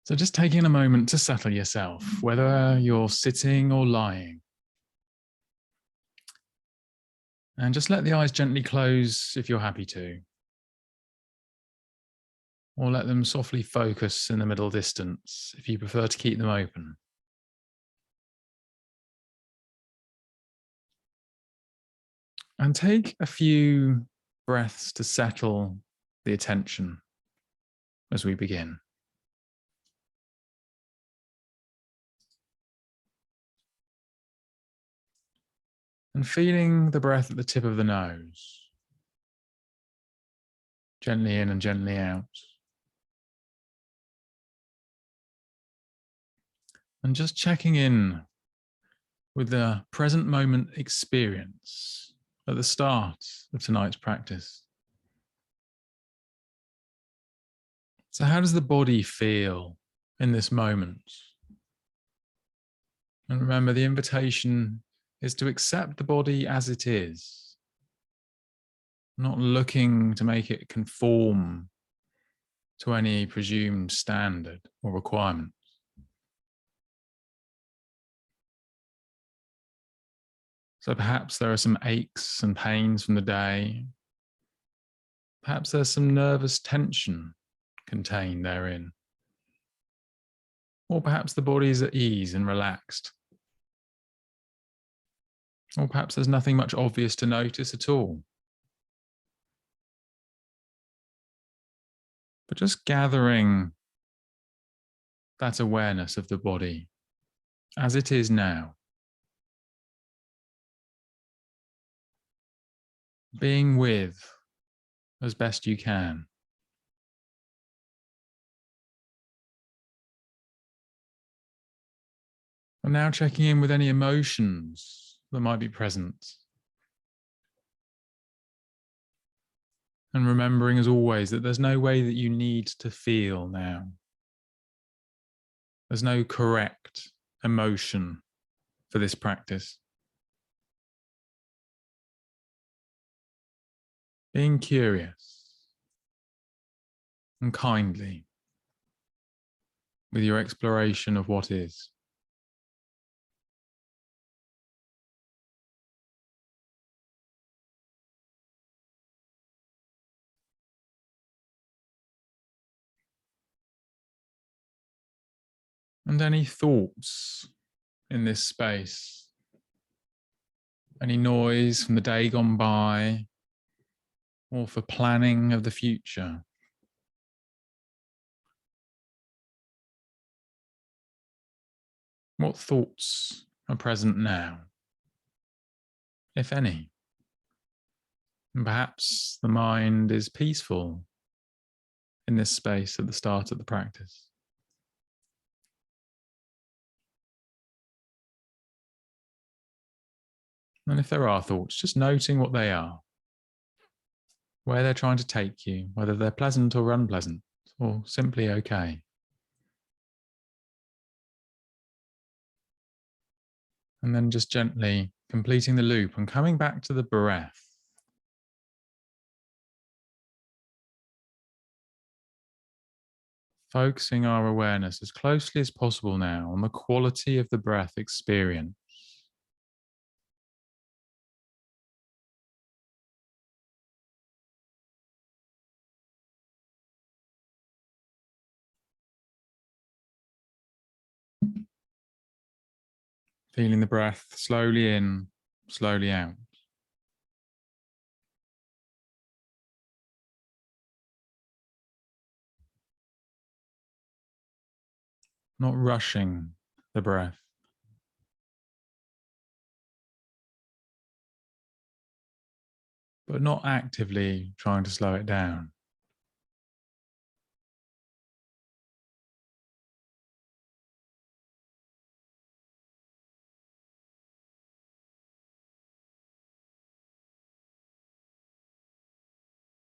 So just taking a moment to settle yourself, whether you're sitting or lying. And just let the eyes gently close if you're happy to. Or let them softly focus in the middle distance if you prefer to keep them open. And take a few breaths to settle the attention as we begin. And feeling the breath at the tip of the nose, gently in and gently out. And just checking in with the present moment experience at the start of tonight's practice. So how does the body feel in this moment? And remember, the invitation is to accept the body as it is, not looking to make it conform to any presumed standard or requirement. So perhaps there are some aches and pains from the day. Perhaps there's some nervous tension contained therein. Or perhaps the body is at ease and relaxed. Or perhaps there's nothing much obvious to notice at all. But just gathering that awareness of the body as it is now. Being with as best you can. And now checking in with any emotions that might be present. And remembering, as always, that there's no way that you need to feel now. There's no correct emotion for this practice. Being curious and kindly with your exploration of what is. And any thoughts in this space, any noise from the day gone by, or for planning of the future. What thoughts are present now, if any? And perhaps the mind is peaceful in this space at the start of the practice. And if there are thoughts, just noting what they are, where they're trying to take you, whether they're pleasant or unpleasant, or simply okay. And then just gently completing the loop and coming back to the breath. Focusing our awareness as closely as possible now on the quality of the breath experience. Feeling the breath slowly in, slowly out. Not rushing the breath. But not actively trying to slow it down.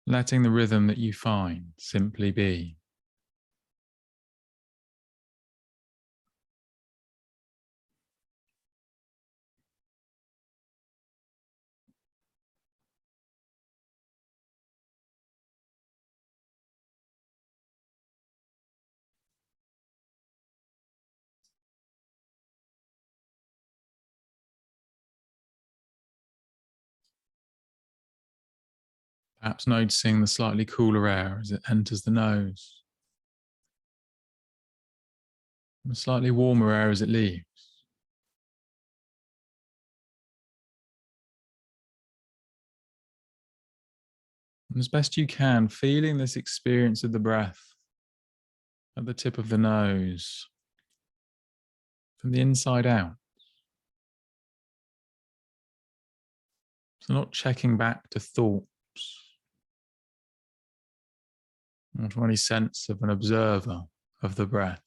Letting the rhythm that you find simply be. Perhaps noticing the slightly cooler air as it enters the nose, and the slightly warmer air as it leaves. And as best you can, feeling this experience of the breath at the tip of the nose, from the inside out. So not checking back to thoughts, or to any sense of an observer of the breath.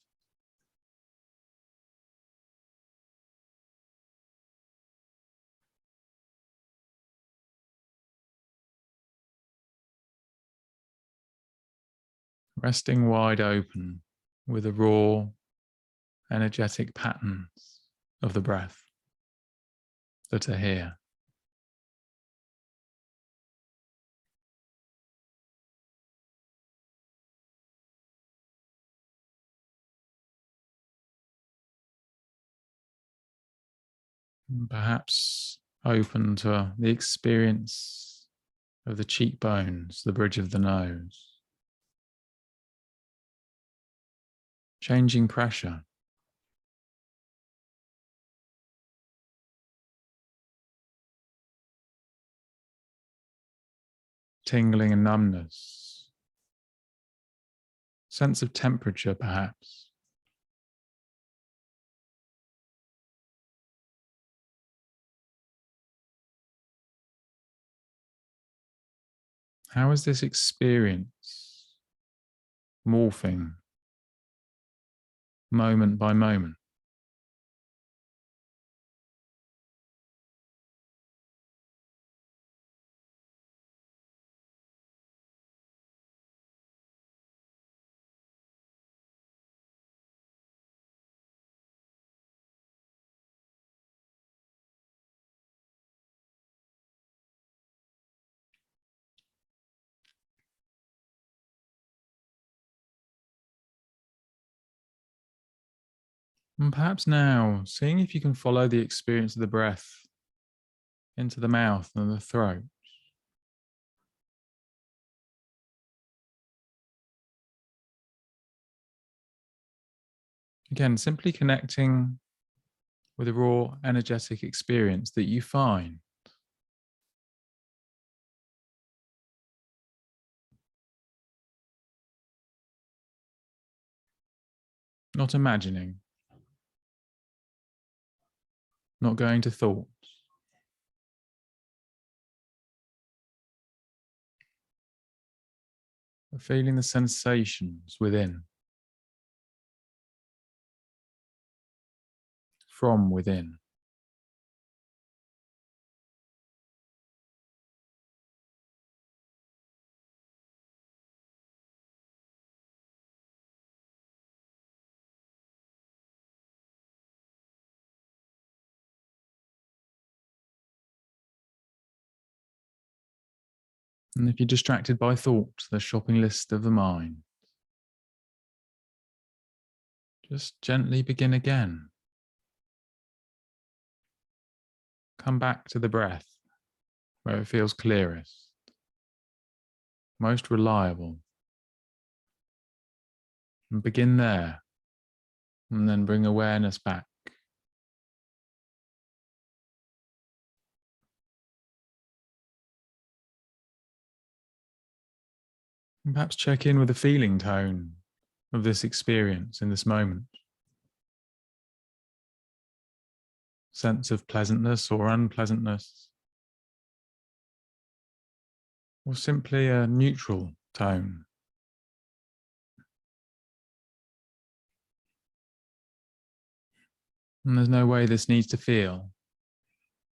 Resting wide open with the raw, energetic patterns of the breath that are here. And perhaps open to the experience of the cheekbones, the bridge of the nose. Changing pressure. Tingling and numbness. Sense of temperature, perhaps. How is this experience morphing moment by moment? And perhaps now, seeing if you can follow the experience of the breath into the mouth and the throat. Again, simply connecting with a raw, energetic experience that you find. Not imagining, not going to thoughts. But feeling the sensations within, from within. And if you're distracted by thoughts, the shopping list of the mind, just gently begin again. Come back to the breath where it feels clearest, most reliable. And begin there, and then bring awareness back. And perhaps check in with the feeling tone of this experience in this moment. Sense of pleasantness or unpleasantness, or simply a neutral tone. And there's no way this needs to feel.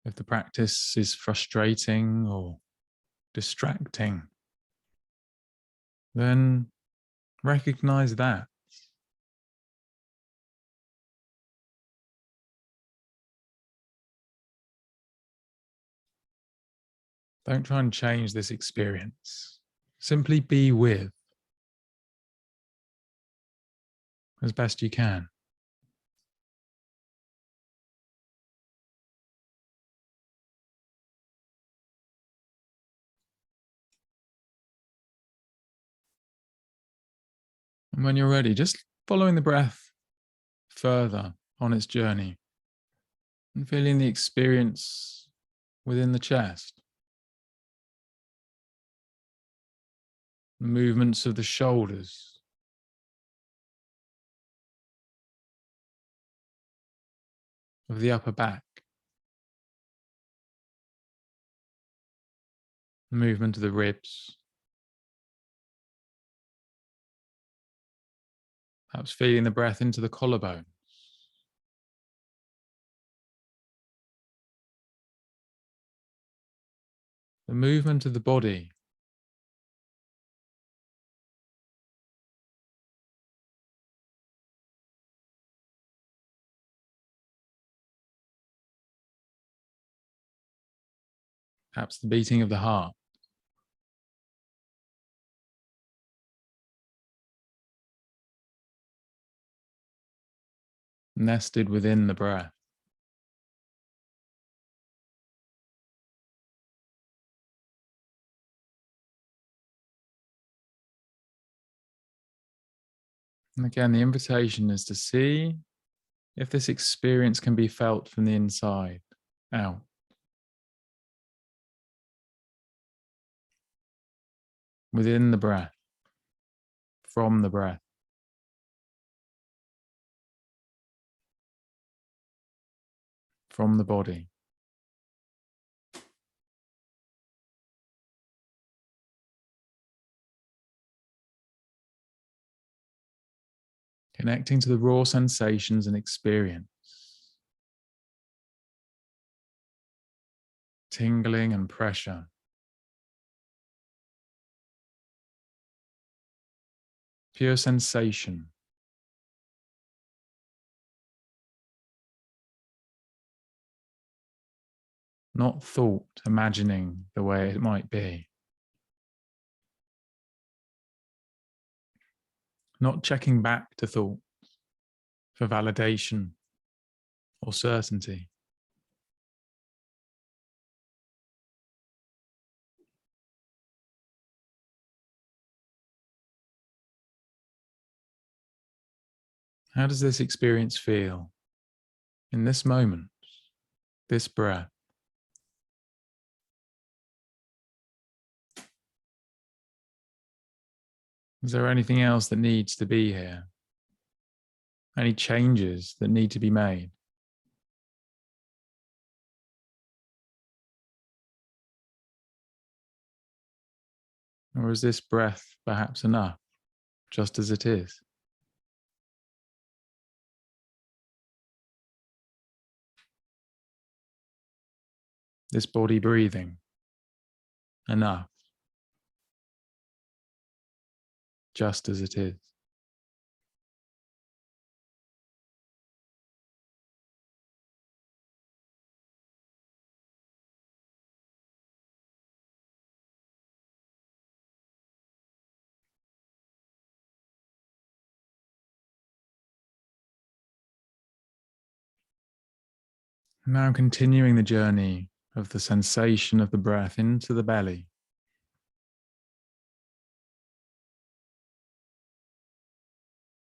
If the practice is frustrating or distracting, then recognize that. Don't try and change this experience. Simply be with as best you can. And when you're ready, just following the breath further on its journey and feeling the experience within the chest, the movements of the shoulders, of the upper back, the movement of the ribs, perhaps feeling the breath into the collarbone. The movement of the body, perhaps the beating of the heart, nested within the breath. And again, the invitation is to see if this experience can be felt from the inside out. Within the breath, from the breath, from the body. Connecting to the raw sensations and experience. Tingling and pressure. Pure sensation. Not thought, imagining the way it might be. Not checking back to thought for validation or certainty. How does this experience feel in this moment, this breath? Is there anything else that needs to be here? Any changes that need to be made? Or is this breath perhaps enough, just as it is? This body breathing, enough, just as it is. Now continuing the journey of the sensation of the breath into the belly.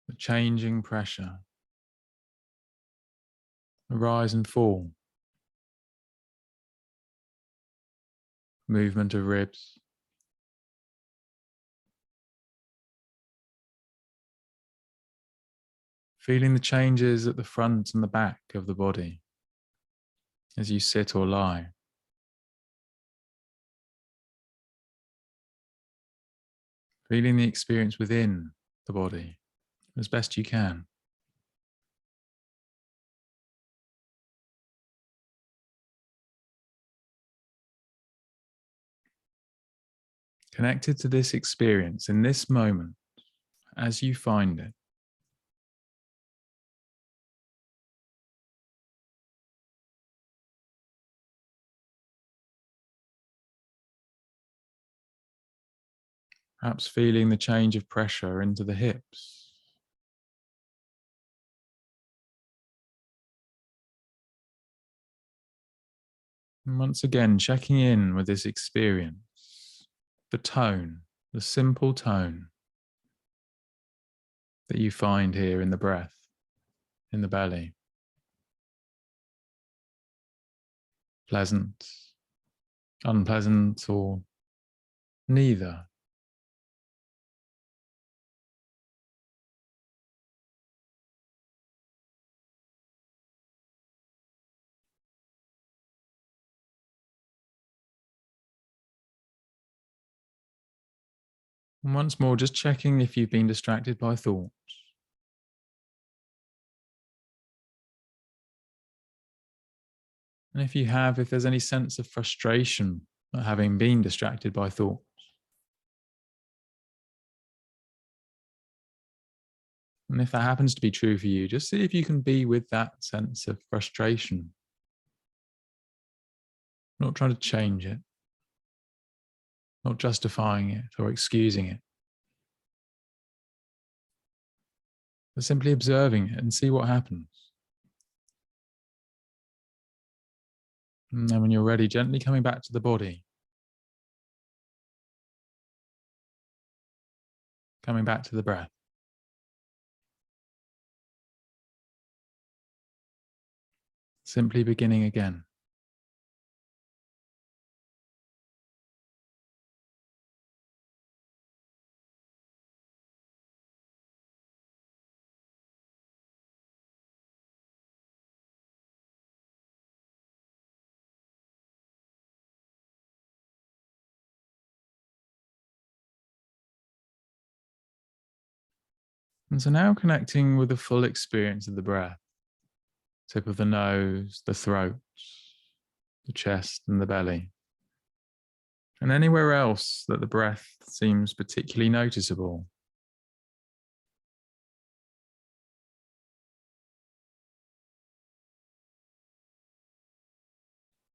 The changing pressure, the rise and fall, movement of ribs, feeling the changes at the front and the back of the body as you sit or lie. Feeling the experience within the body as best you can. Connected to this experience in this moment as you find it. Perhaps feeling the change of pressure into the hips. And once again, checking in with this experience, the tone, the simple tone. that you find here in the breath, in the belly. Pleasant, unpleasant, or neither. And once more, just checking if you've been distracted by thoughts. And if you have, if there's any sense of frustration at having been distracted by thoughts. And if that happens to be true for you, just see if you can be with that sense of frustration. Not trying to change it, not justifying it or excusing it, but simply observing it and see what happens. And then when you're ready, gently coming back to the body. Coming back to the breath. Simply beginning again. And so now connecting with the full experience of the breath. Tip of the nose, the throat, the chest and the belly. And anywhere else that the breath seems particularly noticeable.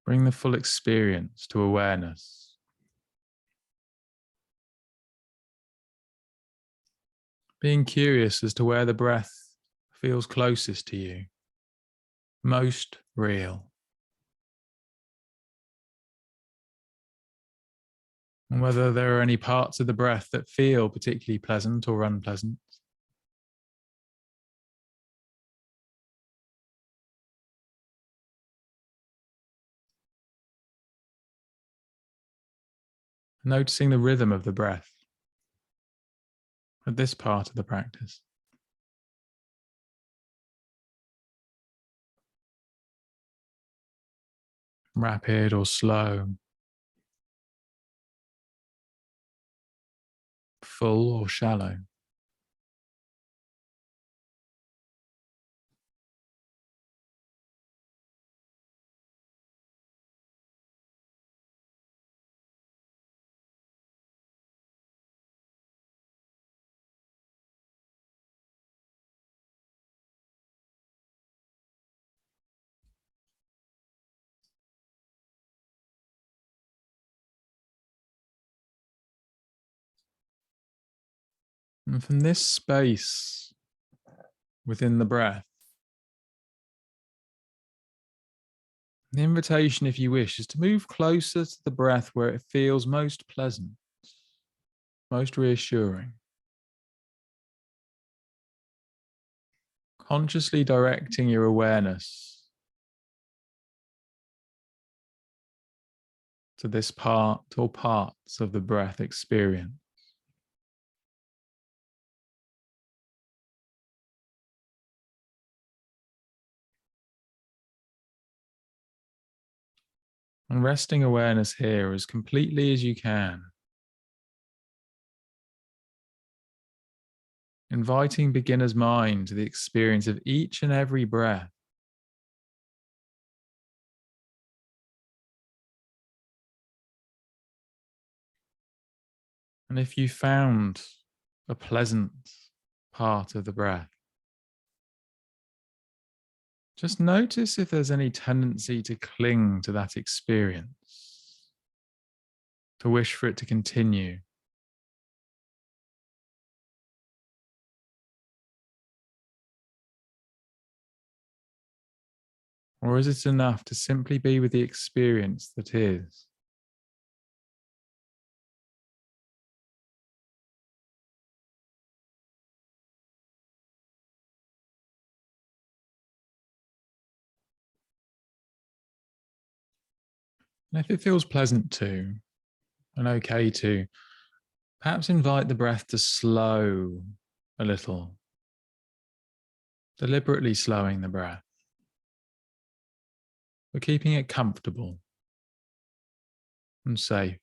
Bring the full experience to awareness. Being curious as to where the breath feels closest to you, most real. And whether there are any parts of the breath that feel particularly pleasant or unpleasant. Noticing the rhythm of the breath at this part of the practice. Rapid or slow, full or shallow. And from this space within the breath, the invitation, if you wish, is to move closer to the breath where it feels most pleasant, most reassuring. Consciously directing your awareness to this part or parts of the breath experience. And resting awareness here as completely as you can. Inviting beginner's mind to the experience of each and every breath. And if you found a pleasant part of the breath, just notice if there's any tendency to cling to that experience, to wish for it to continue. Or is it enough to simply be with the experience that is? And if it feels pleasant to, and okay to, perhaps invite the breath to slow a little, deliberately slowing the breath, but keeping it comfortable and safe,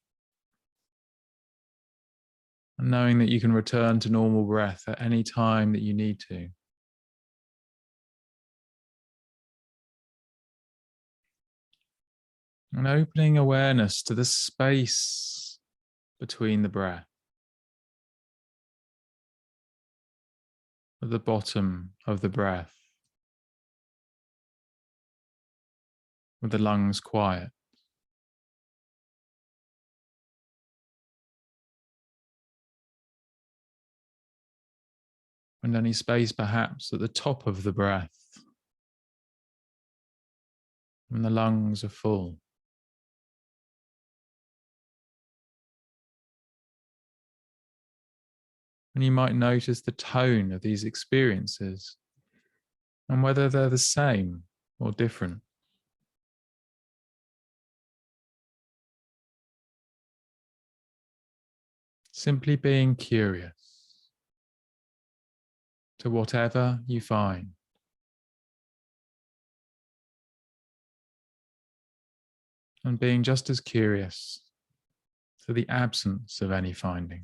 and knowing that you can return to normal breath at any time that you need to. And opening awareness to the space between the breath, at the bottom of the breath, with the lungs quiet. And any space perhaps at the top of the breath, when the lungs are full. And you might notice the tone of these experiences and whether they're the same or different. Simply being curious to whatever you find. And being just as curious to the absence of any finding.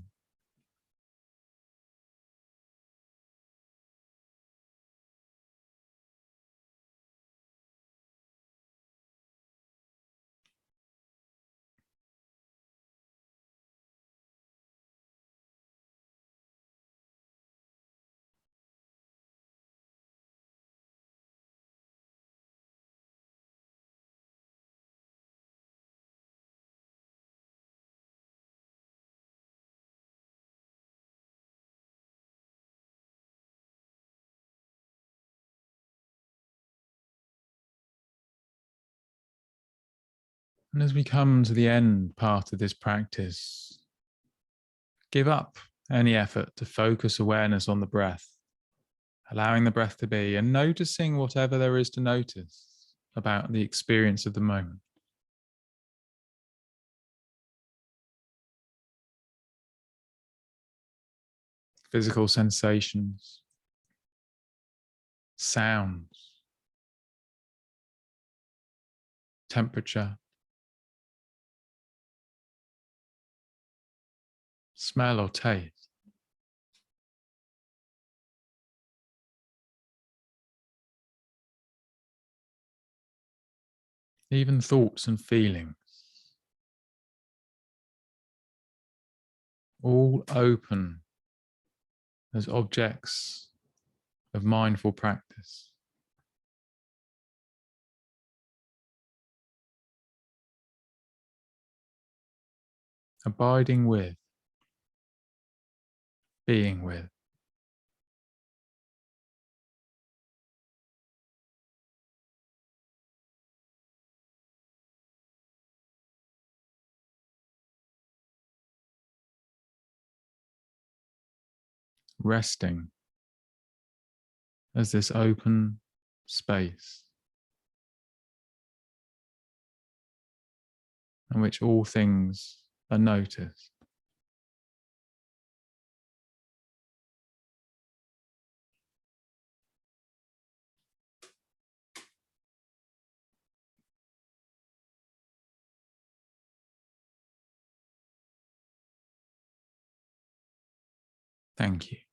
And as we come to the end part of this practice, give up any effort to focus awareness on the breath, allowing the breath to be and noticing whatever there is to notice about the experience of the moment. Physical sensations, sounds, temperature, smell or taste. Even thoughts and feelings, all open as objects of mindful practice. Abiding with, being with. Resting as this open space in which all things are noticed. Thank you.